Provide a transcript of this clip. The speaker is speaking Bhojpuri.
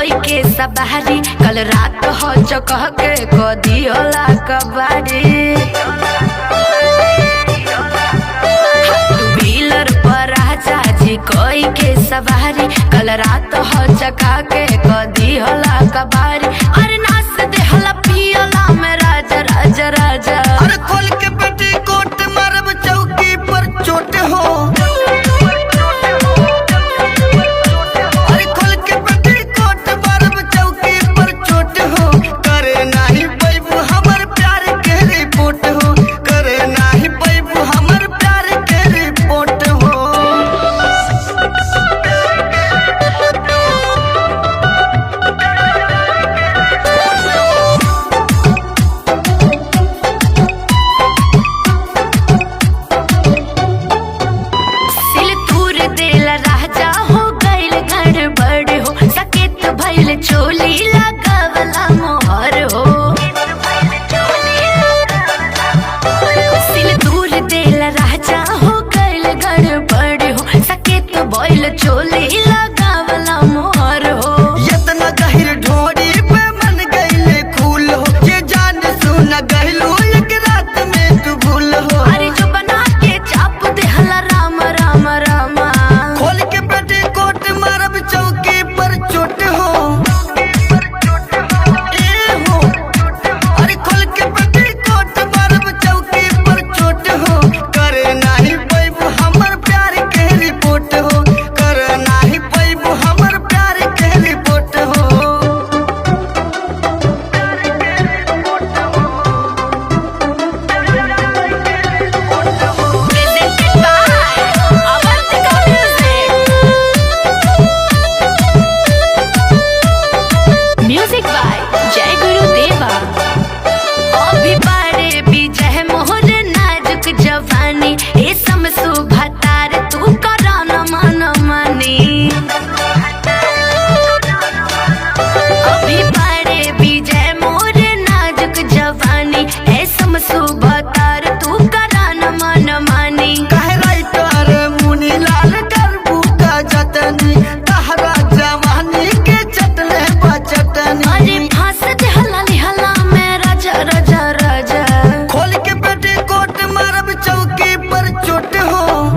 कोई के सवारी कल रात हो चकह के कदी होला कबाड़ी टू व्हीलर पर राजा जी कोई के सवारी कल रात हो चका के कदी होला कबाड़ी। अरे नाच दे हला पियला में राजा राजा राजा। अरे खोल के पेटी कोट मारब चौकी पर चोट हो। अरे खोल के पेटी कोट मारब चौकी पर चोट हो। करे नाही पैबू हमर प्यार के रिपोर्ट हो। करे नाही पैबू हमर प्यार के रिपोर्ट हो। चोली लगावला मोहर हो सिल दूर देला राजा हो गइल गड़बड़ हो सके तो बोल चोली लगावला मोहर हो। इतना गहिर ढोरी पे मन गइले खूल हो। ये जान सुन गइलू एक रात में तू भूल हो। अरे जो बना के चाप दे हला राम राम रामा। खोल के पेटी कोट मारब चौकी पर चोट हो। जवानी ए समसु भतार तू करा न मन मानी अभी बारे विजय मोर नाजुक जवानी ए समसु भतार तू करा न मन मानी। कहे राइटर मुनी लाल करबू का जतनी तहरा जवानी के चटले बचटनी। अरे फांस दे हला लिहला में राजा राजा राजा। खोल के पेटी कोट मारब चौकी पर चोट हो।